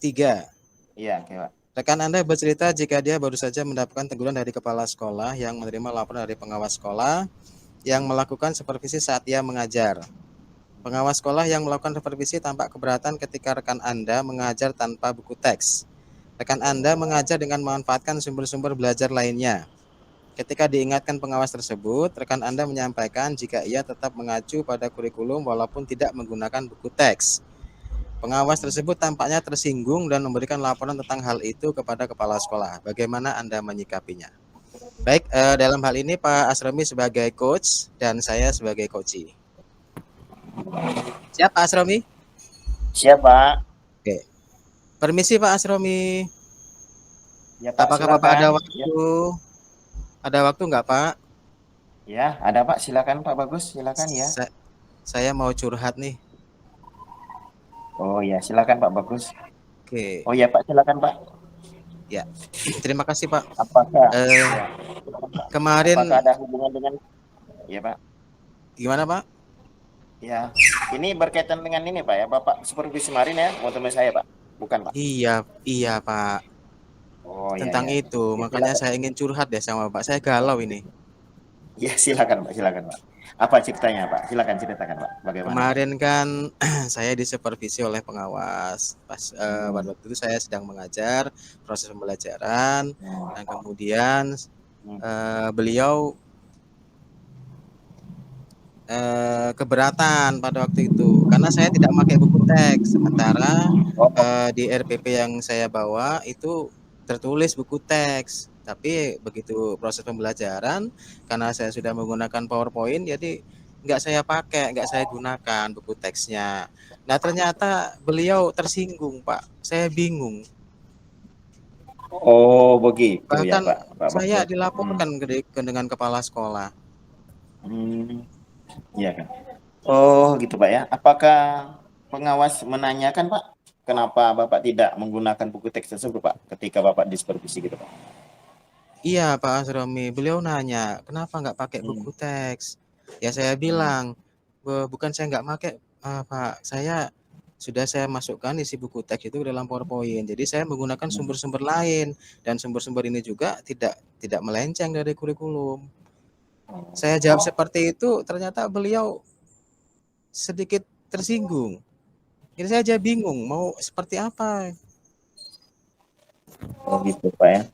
Tiga. Iya, oke, Pak. Rekan Anda bercerita jika dia baru saja mendapatkan teguran dari kepala sekolah yang menerima laporan dari pengawas sekolah yang melakukan supervisi saat ia mengajar. Pengawas sekolah yang melakukan supervisi tampak keberatan ketika rekan Anda mengajar tanpa buku teks. Rekan Anda mengajar dengan memanfaatkan sumber-sumber belajar lainnya. Ketika diingatkan pengawas tersebut, rekan Anda menyampaikan jika ia tetap mengacu pada kurikulum walaupun tidak menggunakan buku teks. Pengawas tersebut tampaknya tersinggung dan memberikan laporan tentang hal itu kepada kepala sekolah. Bagaimana Anda menyikapinya? Baik, dalam hal ini Pak Asromi sebagai coach dan saya sebagai coachee. Siap Pak Asromi? Siap, Pak. Oke. Permisi Pak Asromi. Ya, Pak, Apakah silakan. Bapak ada waktu? Ya. Ada waktu nggak Pak? Ya, ada Pak. Silakan Pak Bagus, silakan ya. Saya mau curhat nih. Oh ya, silakan Pak Bagus. Oke. Oh ya Pak, silakan Pak. Ya, terima kasih Pak. Apakah kemarin apakah ada hubungan dengan ya Pak? Gimana Pak? Ya, ini berkaitan dengan ini Pak ya, Bapak supervisi kemarin ya, mau teman saya Pak, bukan Pak? Iya Pak. Oh Tentang ya. itu, makanya saya ingin curhat deh sama Bapak. Saya galau ini. Ya silakan Pak, silakan Pak. Apa ceritanya Pak? Silakan ceritakan Pak. Bagaimana? Kemarin kan saya disupervisi oleh pengawas. Pada waktu itu saya sedang mengajar proses pembelajaran dan kemudian beliau keberatan pada waktu itu karena saya tidak pakai buku teks. Sementara di RPP yang saya bawa itu tertulis buku teks. Tapi begitu proses pembelajaran, karena saya sudah menggunakan PowerPoint, jadi nggak saya gunakan buku teksnya. Nah ternyata beliau tersinggung Pak, saya bingung. Oh begitu Bahkan ya Pak. saya dilaporkan dengan kepala sekolah. Iya kan. Oh gitu Pak ya. Apakah pengawas menanyakan Pak, kenapa Bapak tidak menggunakan buku teks tersebut Pak, ketika Bapak disupervisi gitu Pak? Iya Pak Asromi, beliau nanya, kenapa nggak pakai buku teks? Ya saya bilang, bukan saya nggak pakai Pak, saya masukkan isi buku teks itu ke dalam PowerPoint. Jadi saya menggunakan sumber-sumber lain dan sumber-sumber ini juga tidak melenceng dari kurikulum. Saya jawab seperti itu, ternyata beliau sedikit tersinggung. Jadi saya aja bingung mau seperti apa. Oh gitu Pak ya.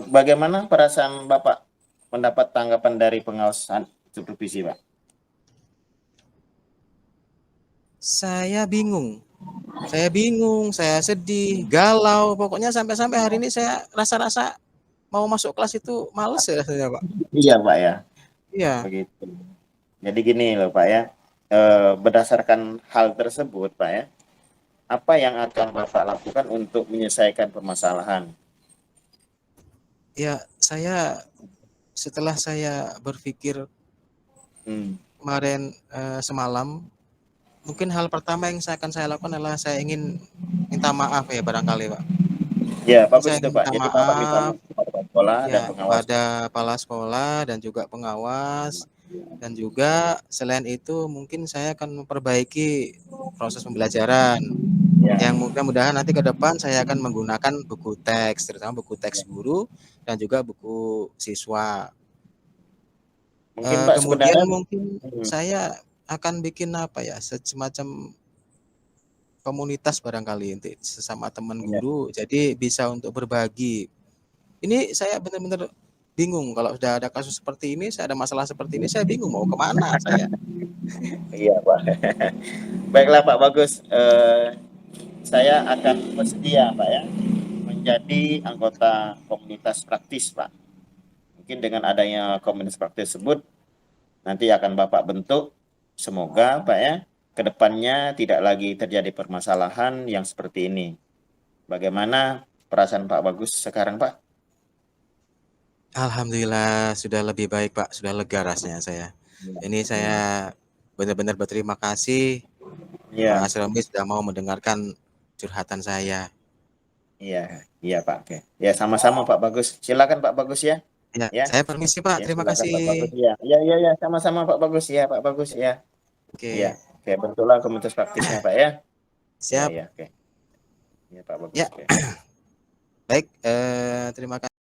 Bagaimana perasaan Bapak mendapat tanggapan dari pengawasan supervisi Pak? Saya bingung, saya sedih, galau, pokoknya sampai hari ini saya rasa-rasa mau masuk kelas itu males ya rasanya Pak. Iya Pak ya. Iya. Begitu. Jadi gini loh Pak ya, berdasarkan hal tersebut Pak ya, apa yang akan Bapak lakukan untuk menyelesaikan permasalahan? Ya, setelah saya berpikir kemarin semalam, mungkin hal pertama yang akan saya lakukan adalah saya ingin minta maaf ya barangkali Pak. Ya, bagus Saya itu Pak. Jadi Bapak minta maaf kepada sekolah dan pengawas. Kepada kepala sekolah dan juga pengawas. Dan juga selain itu mungkin saya akan memperbaiki proses pembelajaran. Yang mudah-mudahan nanti ke depan saya akan menggunakan buku teks, terutama buku teks guru dan juga buku siswa. Mungkin Pak kemudian mungkin saya akan bikin semacam komunitas barangkali nanti sesama teman guru, jadi bisa untuk berbagi. Ini saya benar-benar bingung kalau sudah ada kasus seperti ini, saya ada masalah seperti ini, saya bingung mau kemana saya. Iya Pak. Baiklah Pak Bagus, saya akan bersedia Pak ya menjadi anggota komunitas praktis Pak. Mungkin dengan adanya komunitas praktis tersebut nanti akan Bapak bentuk, semoga Pak ya kedepannya tidak lagi terjadi permasalahan yang seperti ini. Bagaimana perasaan Pak Bagus sekarang, Pak? Alhamdulillah sudah lebih baik, Pak. Sudah lega rasanya saya. Ini saya benar-benar berterima kasih Pak Iya, Asromi sudah mau mendengarkan curhatan saya. iya, iya Pak. Oke. Ya sama-sama Pak Bagus. Silakan Pak Bagus ya. Ya, Ya, saya permisi, Pak. ya Terima silakan kasih. Pak Bagus ya. Ya, ya, ya, sama-sama Pak Bagus ya, Pak Bagus ya. Iya. Oke, Oke, bentuklah komunitas praktisnya Pak ya. Ya, siap. ya, oke. Ya Pak Bagus. Ya, Oke. baik. Terima kasih.